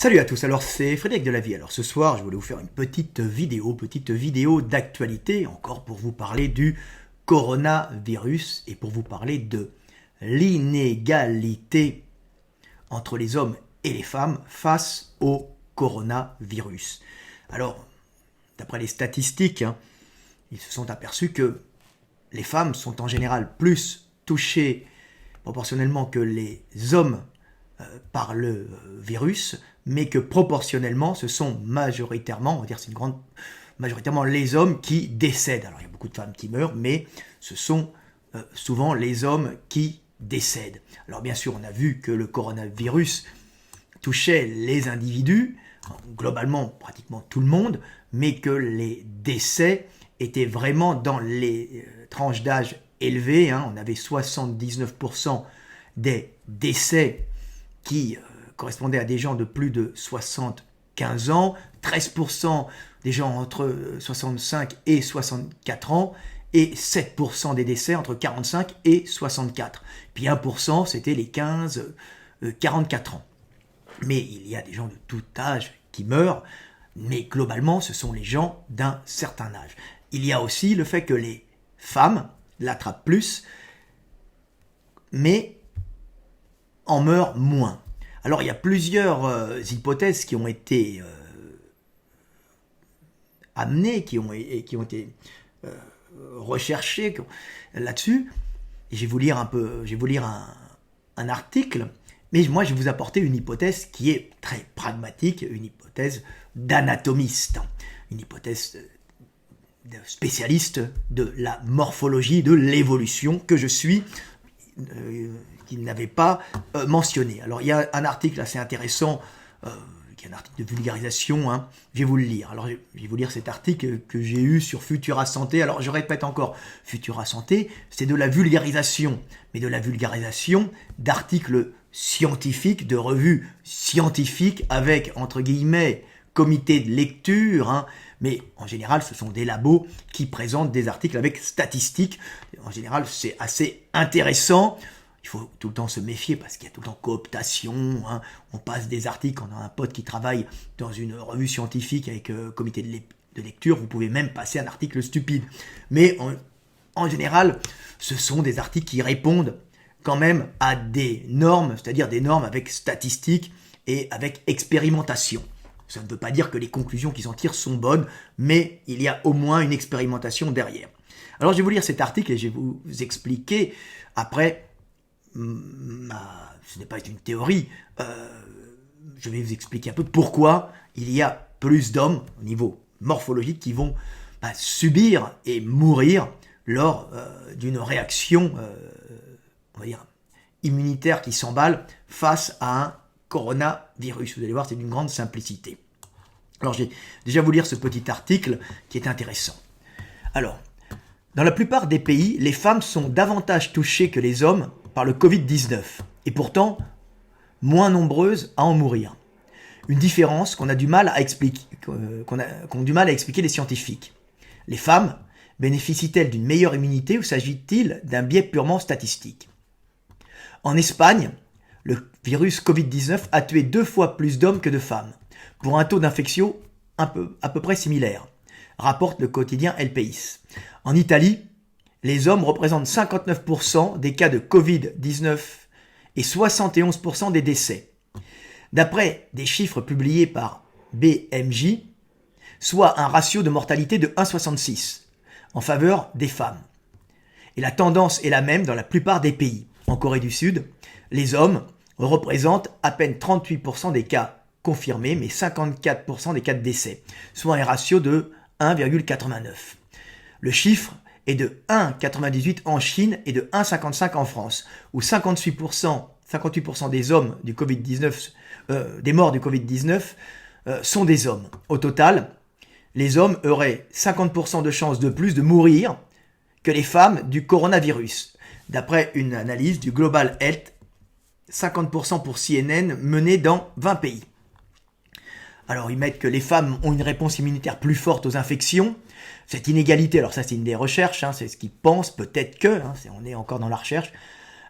Salut à tous, alors c'est Frédéric Delavie. Alors ce soir, je voulais vous faire une petite vidéo d'actualité, encore pour vous parler du coronavirus et pour vous parler de l'inégalité entre les hommes et les femmes face au coronavirus. Alors, d'après les statistiques, ils se sont aperçus que les femmes sont en général plus touchées proportionnellement que les hommes par le virus, mais que proportionnellement, ce sont majoritairement, on va dire c'est une grande majoritairement les hommes qui décèdent. Alors il y a beaucoup de femmes qui meurent, mais ce sont souvent les hommes qui décèdent. Alors bien sûr, on a vu que le coronavirus touchait les individus, globalement pratiquement tout le monde, mais que les décès étaient vraiment dans les tranches d'âge élevées. On avait 79% des décès qui correspondaient à des gens de plus de 75 ans, 13% des gens entre 65 et 64 ans, et 7% des décès entre 45 et 64. Puis 1%, c'était les 15-44 ans. Mais il y a des gens de tout âge qui meurent, mais globalement, ce sont les gens d'un certain âge. Il y a aussi le fait que les femmes l'attrapent plus, mais en meurent moins. Alors il y a plusieurs hypothèses qui ont été amenées, qui ont été recherchées là-dessus. Et je vais vous lire un article, mais moi je vais vous apporter une hypothèse qui est très pragmatique, une hypothèse d'anatomiste, une hypothèse de spécialiste de la morphologie, de l'évolution que je suis, qu'il n'avait pas mentionné. Alors il y a un article assez intéressant, qui est un article de vulgarisation, je vais vous le lire. Alors je vais vous lire cet article que j'ai eu sur Futura Santé. Alors je répète encore, Futura Santé, c'est de la vulgarisation, mais de la vulgarisation d'articles scientifiques, de revues scientifiques avec, entre guillemets, comité de lecture, mais en général, ce sont des labos qui présentent des articles avec statistiques. En général, c'est assez intéressant. Il faut tout le temps se méfier parce qu'il y a tout le temps cooptation. On passe des articles, on a un pote qui travaille dans une revue scientifique avec comité de lecture. Vous pouvez même passer un article stupide. Mais en général, ce sont des articles qui répondent quand même à des normes, c'est-à-dire des normes avec statistiques et avec expérimentation. Ça ne veut pas dire que les conclusions qu'ils en tirent sont bonnes, mais il y a au moins une expérimentation derrière. Alors je vais vous lire cet article et je vais vous expliquer après. Ce n'est pas une théorie, je vais vous expliquer un peu pourquoi il y a plus d'hommes au niveau morphologique qui vont subir et mourir lors d'une réaction on va dire, immunitaire qui s'emballe face à un coronavirus. Vous allez voir, c'est d'une grande simplicité. Alors, je vais déjà vous lire ce petit article qui est intéressant. Alors, dans la plupart des pays, les femmes sont davantage touchées que les hommes par le Covid-19, et pourtant moins nombreuses à en mourir. Une différence qu'ont du mal à expliquer les scientifiques. Les femmes bénéficient-elles d'une meilleure immunité ou s'agit-il d'un biais purement statistique ? En Espagne, le virus Covid-19 a tué 2 fois plus d'hommes que de femmes, pour un taux d'infection à peu près similaire, rapporte le quotidien El País. En Italie, les hommes représentent 59% des cas de Covid-19 et 71% des décès. D'après des chiffres publiés par BMJ, soit un ratio de mortalité de 1,66 en faveur des femmes. Et la tendance est la même dans la plupart des pays. En Corée du Sud, les hommes représentent à peine 38% des cas confirmés, mais 54% des cas de décès, soit un ratio de 1,89. Le chiffre est de 1,98 en Chine et de 1,55 en France, où 58% des hommes du Covid-19, des morts du Covid-19 sont des hommes. Au total, les hommes auraient 50% de chances de plus de mourir que les femmes du coronavirus, d'après une analyse du Global Health, 50% pour CNN, menée dans 20 pays. Alors ils mettent que les femmes ont une réponse immunitaire plus forte aux infections. Cette inégalité, alors ça c'est une des recherches, c'est ce qu'ils pensent, peut-être que, on est encore dans la recherche,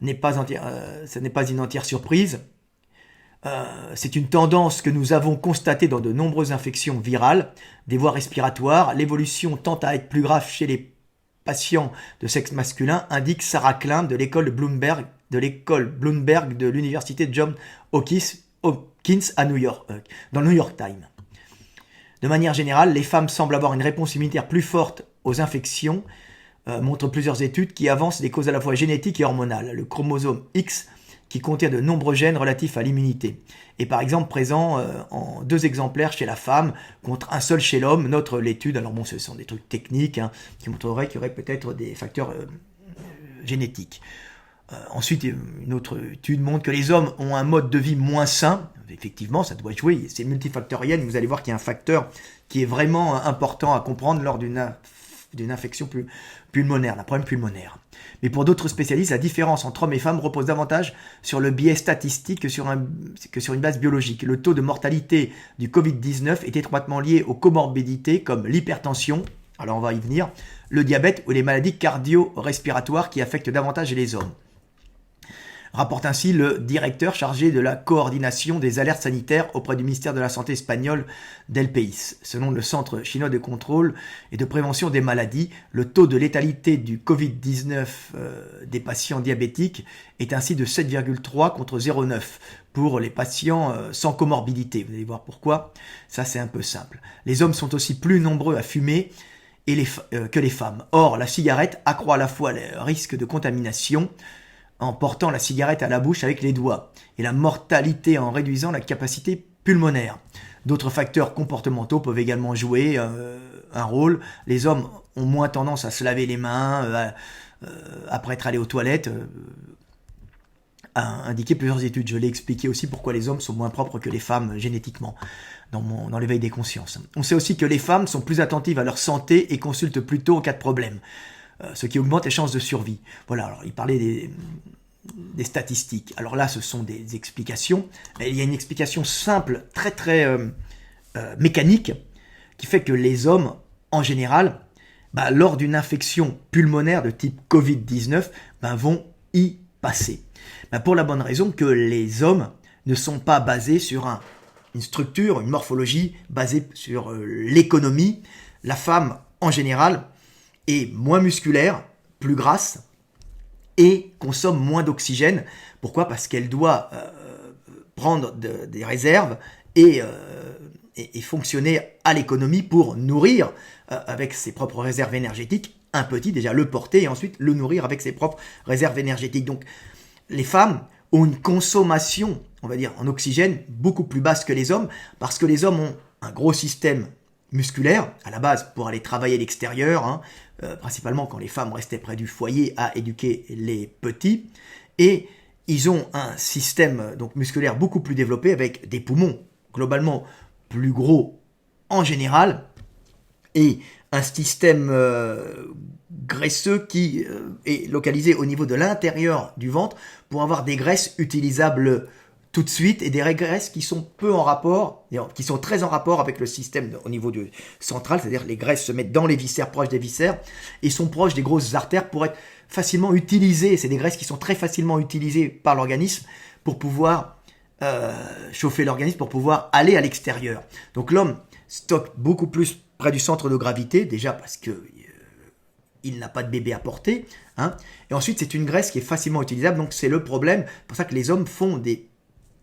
ça n'est pas une entière surprise. C'est une tendance que nous avons constatée dans de nombreuses infections virales des voies respiratoires. L'évolution tend à être plus grave chez les patients de sexe masculin, indique Sarah Klein de l'école Bloomberg de l'université Johns Hopkins à New York, dans le New York Times. De manière générale, les femmes semblent avoir une réponse immunitaire plus forte aux infections, montrent plusieurs études qui avancent des causes à la fois génétiques et hormonales. Le chromosome X, qui contient de nombreux gènes relatifs à l'immunité, est par exemple présent en 2 exemplaires chez la femme, contre un seul chez l'homme, note l'étude. Alors bon, ce sont des trucs techniques qui montreraient qu'il y aurait peut-être des facteurs génétiques. Ensuite, une autre étude montre que les hommes ont un mode de vie moins sain. Effectivement, ça doit jouer, c'est multifactoriel. Vous allez voir qu'il y a un facteur qui est vraiment important à comprendre lors d'une infection pulmonaire, d'un problème pulmonaire. Mais pour d'autres spécialistes, la différence entre hommes et femmes repose davantage sur le biais statistique que sur une base biologique. Le taux de mortalité du Covid-19 est étroitement lié aux comorbidités comme l'hypertension, alors on va y venir, le diabète ou les maladies cardio-respiratoires qui affectent davantage les hommes. Rapporte ainsi le directeur chargé de la coordination des alertes sanitaires auprès du ministère de la Santé espagnol d'El País. Selon le Centre chinois de contrôle et de prévention des maladies, le taux de létalité du Covid-19 des patients diabétiques est ainsi de 7,3 contre 0,9 pour les patients sans comorbidité. Vous allez voir pourquoi. Ça, c'est un peu simple. Les hommes sont aussi plus nombreux à fumer que les femmes. Or, la cigarette accroît à la fois le risque de contamination en portant la cigarette à la bouche avec les doigts, et la mortalité en réduisant la capacité pulmonaire. D'autres facteurs comportementaux peuvent également jouer un rôle. Les hommes ont moins tendance à se laver les mains après être allés aux toilettes, a indiqué plusieurs études. Je l'ai expliqué aussi pourquoi les hommes sont moins propres que les femmes génétiquement dans l'éveil des consciences. On sait aussi que les femmes sont plus attentives à leur santé et consultent plus tôt en cas de problème, ce qui augmente les chances de survie. Voilà, alors il parlait des statistiques. Alors là, ce sont des explications. Mais il y a une explication simple, très très mécanique, qui fait que les hommes, en général, lors d'une infection pulmonaire de type Covid-19, vont y passer. Pour la bonne raison que les hommes ne sont pas basés sur une structure, une morphologie basée sur l'économie. La femme, en général, est moins musculaire, plus grasse, et consomme moins d'oxygène. Pourquoi ? Parce qu'elle doit prendre des réserves et fonctionner à l'économie pour nourrir avec ses propres réserves énergétiques un petit, déjà le porter, et ensuite le nourrir avec ses propres réserves énergétiques. Donc les femmes ont une consommation, on va dire, en oxygène beaucoup plus basse que les hommes, parce que les hommes ont un gros système musculaire, à la base, pour aller travailler à l'extérieur, principalement quand les femmes restaient près du foyer à éduquer les petits, et ils ont un système donc musculaire beaucoup plus développé, avec des poumons globalement plus gros en général, et un système graisseux qui est localisé au niveau de l'intérieur du ventre pour avoir des graisses utilisables tout de suite, et des graisses qui sont qui sont très en rapport avec le système au niveau central, c'est-à-dire les graisses se mettent dans les viscères, proches des viscères, et sont proches des grosses artères pour être facilement utilisées. C'est des graisses qui sont très facilement utilisées par l'organisme pour pouvoir chauffer l'organisme, pour pouvoir aller à l'extérieur. Donc l'homme stocke beaucoup plus près du centre de gravité, déjà parce que il n'a pas de bébé à porter, et ensuite c'est une graisse qui est facilement utilisable, donc c'est le problème. C'est pour ça que les hommes font des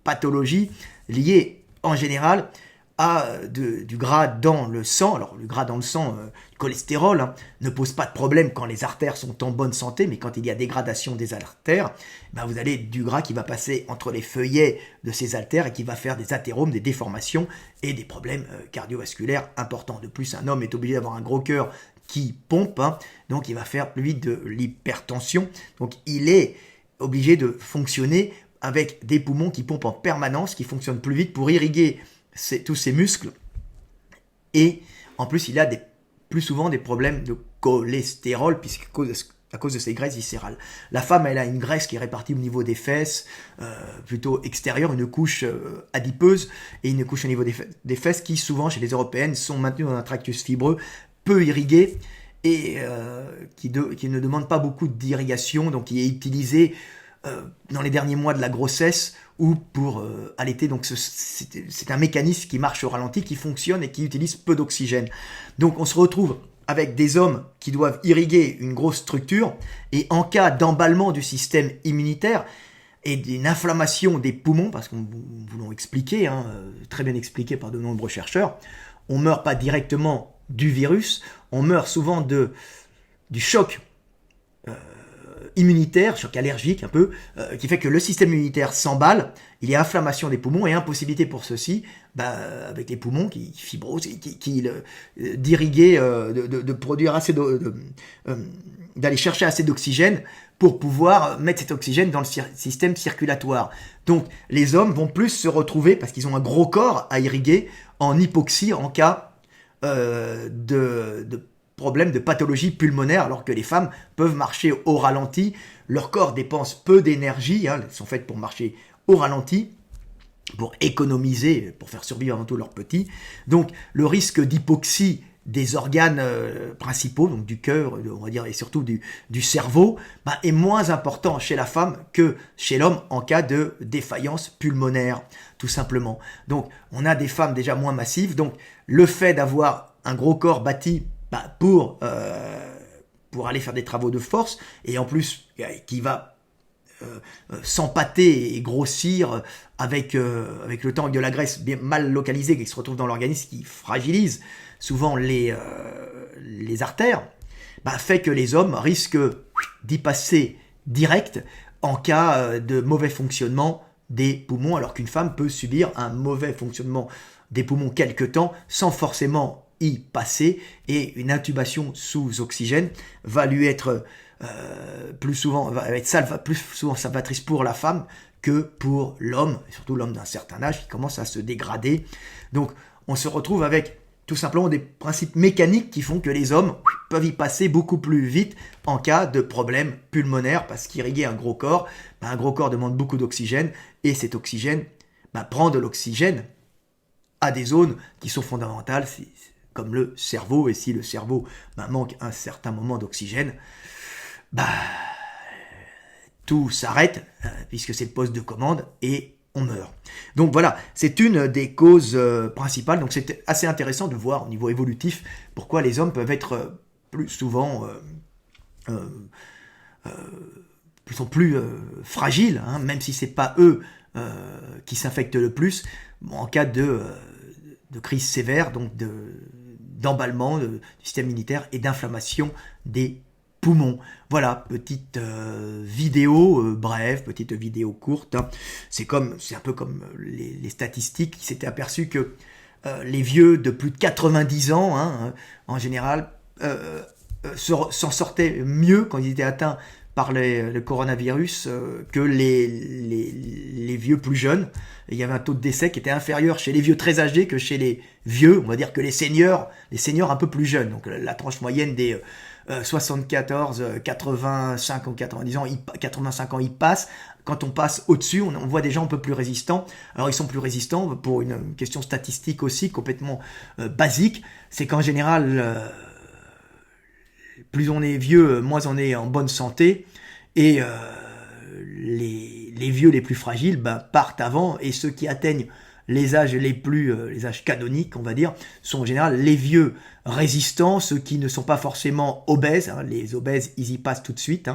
pathologies liées en général à du gras dans le sang. Alors le gras dans le sang, le cholestérol, ne pose pas de problème quand les artères sont en bonne santé, mais quand il y a dégradation des artères, vous avez du gras qui va passer entre les feuillets de ces artères et qui va faire des athéromes, des déformations et des problèmes cardiovasculaires importants. De plus, un homme est obligé d'avoir un gros cœur qui pompe, donc il va faire plus vite de l'hypertension, donc il est obligé de fonctionner avec des poumons qui pompent en permanence, qui fonctionnent plus vite pour irriguer tous ces muscles, et en plus il a plus souvent des problèmes de cholestérol, à cause de ces graisses viscérales. La femme, elle a une graisse qui est répartie au niveau des fesses, plutôt extérieure, une couche adipeuse, et une couche au niveau des fesses qui souvent chez les européennes sont maintenues dans un tractus fibreux, peu irrigué, et qui ne demande pas beaucoup d'irrigation, donc qui est utilisé dans les derniers mois de la grossesse ou pour allaiter. Donc c'est un mécanisme qui marche au ralenti, qui fonctionne et qui utilise peu d'oxygène. Donc on se retrouve avec des hommes qui doivent irriguer une grosse structure, et en cas d'emballement du système immunitaire et d'une inflammation des poumons, parce qu'on vous l'a expliqué, très bien expliqué par de nombreux chercheurs, on ne meurt pas directement du virus, on meurt souvent du choc immunitaire, choc allergique un peu, qui fait que le système immunitaire s'emballe, il y a inflammation des poumons et impossibilité pour ceux-ci, avec les poumons qui fibrosent, d'irriguer, de produire assez d'aller chercher assez d'oxygène pour pouvoir mettre cet oxygène dans le système circulatoire. Donc les hommes vont plus se retrouver, parce qu'ils ont un gros corps à irriguer, en hypoxie en cas de problème de pathologie pulmonaire, alors que les femmes peuvent marcher au ralenti. Leur corps dépense peu d'énergie, elles sont faites pour marcher au ralenti, pour économiser, pour faire survivre avant tout leurs petits. Donc le risque d'hypoxie des organes principaux, donc du cœur, on va dire, et surtout du cerveau, est moins important chez la femme que chez l'homme en cas de défaillance pulmonaire, tout simplement. Donc on a des femmes déjà moins massives, donc le fait d'avoir un gros corps bâti pour aller faire des travaux de force, et en plus qui va s'empâter et grossir avec le temps, avec de la graisse bien mal localisée qui se retrouve dans l'organisme, qui fragilise souvent les artères, fait que les hommes risquent d'y passer direct en cas de mauvais fonctionnement des poumons, alors qu'une femme peut subir un mauvais fonctionnement des poumons quelque temps sans forcément y passer, et une intubation sous oxygène va lui être plus souvent salvatrice pour la femme que pour l'homme, surtout l'homme d'un certain âge qui commence à se dégrader. Donc on se retrouve avec tout simplement des principes mécaniques qui font que les hommes peuvent y passer beaucoup plus vite en cas de problème pulmonaire, parce qu'irriguer un gros corps demande beaucoup d'oxygène, et cet oxygène prend de l'oxygène à des zones qui sont fondamentales, comme le cerveau, et si le cerveau manque un certain moment d'oxygène, tout s'arrête, puisque c'est le poste de commande, et on meurt. Donc voilà, c'est une des causes principales. Donc c'est assez intéressant de voir au niveau évolutif pourquoi les hommes peuvent être plus souvent sont plus fragiles, même si c'est pas eux qui s'infectent le plus, en cas de crise sévère, donc d'emballement du système immunitaire et d'inflammation des poumons. Voilà, petite vidéo brève, petite vidéo courte. C'est un peu comme les statistiques qui s'étaient aperçus que les vieux de plus de 90 ans, en général, s'en sortaient mieux quand ils étaient atteints par le coronavirus que les vieux plus jeunes. Il y avait un taux de décès qui était inférieur chez les vieux très âgés que chez les vieux, on va dire que les seniors un peu plus jeunes. Donc la tranche moyenne des 74, 85 ou 90 ans, 85 ans, ils passent. Quand on passe au-dessus, on voit des gens un peu plus résistants. Alors ils sont plus résistants pour une question statistique aussi complètement basique. C'est qu'en général, plus on est vieux, moins on est en bonne santé. Et les vieux les plus fragiles partent avant, et ceux qui atteignent les âges les âges canoniques, on va dire, sont en général les vieux résistants, ceux qui ne sont pas forcément obèses. Les obèses, ils y passent tout de suite,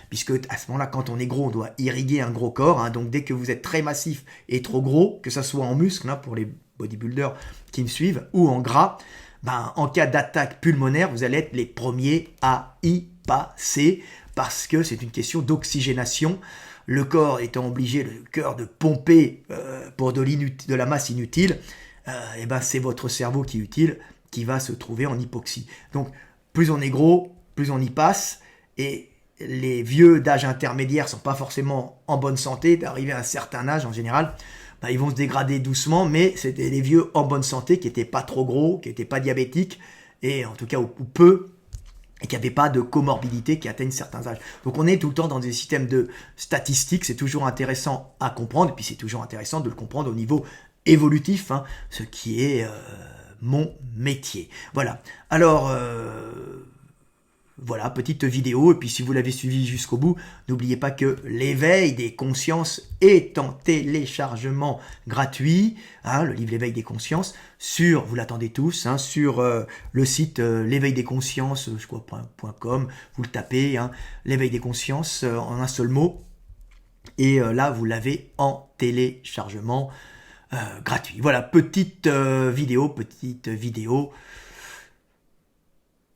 puisque à ce moment-là, quand on est gros, on doit irriguer un gros corps. Donc dès que vous êtes très massif et trop gros, que ça soit en muscle, pour les bodybuilders qui me suivent, ou en gras, en cas d'attaque pulmonaire, vous allez être les premiers à y passer, parce que c'est une question d'oxygénation. Le corps étant obligé, le cœur, de pomper pour de la masse inutile, c'est votre cerveau qui est utile, qui va se trouver en hypoxie. Donc, plus on est gros, plus on y passe, et les vieux d'âge intermédiaire sont pas forcément en bonne santé. D'arriver à un certain âge, en général, ils vont se dégrader doucement, mais c'était les vieux en bonne santé qui étaient pas trop gros, qui étaient pas diabétiques, et en tout cas ou peu, et qui n'avaient pas de comorbidité qui atteignent certains âges. Donc on est tout le temps dans des systèmes de statistiques, c'est toujours intéressant à comprendre, et puis c'est toujours intéressant de le comprendre au niveau évolutif, ce qui est mon métier. Voilà. Alors, voilà, petite vidéo. Et puis si vous l'avez suivi jusqu'au bout, n'oubliez pas que l'éveil des consciences est en téléchargement gratuit. Hein, le livre L'éveil des consciences, sur, vous l'attendez tous, hein, sur le site l'éveil des consciences, je crois, .com, vous le tapez, hein, l'éveil des consciences en un seul mot. Et là, vous l'avez en téléchargement gratuit. Voilà, petite vidéo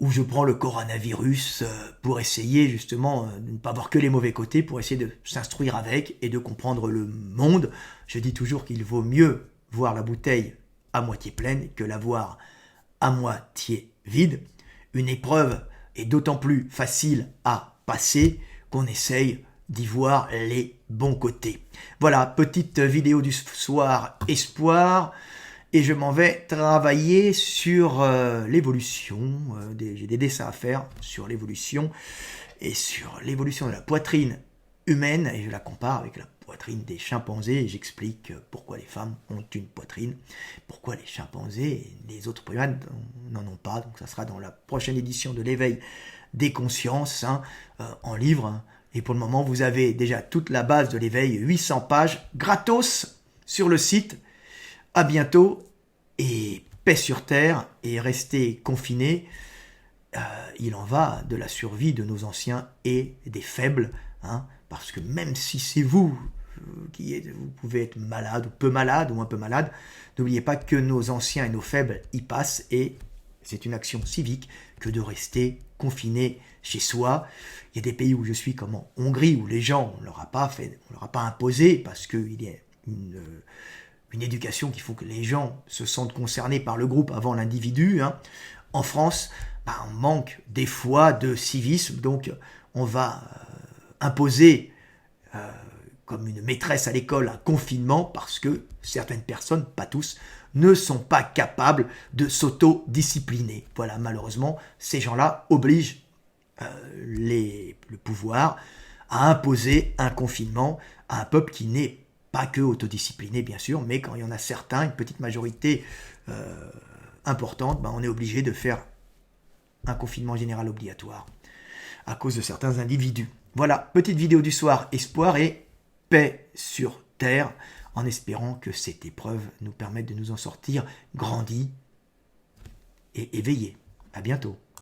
où je prends le coronavirus pour essayer justement de ne pas voir que les mauvais côtés, pour essayer de s'instruire avec et de comprendre le monde. Je dis toujours qu'il vaut mieux voir la bouteille à moitié pleine que la voir à moitié vide. Une épreuve est d'autant plus facile à passer qu'on essaye d'y voir les bons côtés. Voilà, petite vidéo du soir espoir. Et je m'en vais travailler sur l'évolution. J'ai des dessins à faire sur l'évolution et sur l'évolution de la poitrine humaine. Et je la compare avec la poitrine des chimpanzés. Et j'explique pourquoi les femmes ont une poitrine, pourquoi les chimpanzés et les autres primates n'en ont pas. Donc ça sera dans la prochaine édition de l'éveil des consciences, hein, en livre. Hein. Et pour le moment, vous avez déjà toute la base de l'éveil, 800 pages, gratos sur le site. À bientôt et paix sur terre et restez confinés. Il en va de la survie de nos anciens et des faibles, hein, parce que même si c'est vous vous pouvez être malade ou peu malade ou un peu malade, n'oubliez pas que nos anciens et nos faibles y passent et c'est une action civique que de rester confiné chez soi. Il y a des pays où je suis comme en Hongrie où les gens, on leur a pas imposé parce qu'il y a une éducation qu'il faut que les gens se sentent concernés par le groupe avant l'individu. Hein. En France, on manque des fois de civisme, donc on va imposer comme une maîtresse à l'école un confinement parce que certaines personnes, pas tous, ne sont pas capables de s'auto-discipliner. Voilà, malheureusement, ces gens-là obligent le pouvoir à imposer un confinement à un peuple qui n'est pas que autodiscipliné, bien sûr, mais quand il y en a certains, une petite majorité importante, on est obligé de faire un confinement général obligatoire à cause de certains individus. Voilà, petite vidéo du soir, espoir et paix sur terre, en espérant que cette épreuve nous permette de nous en sortir grandis et éveillés. À bientôt.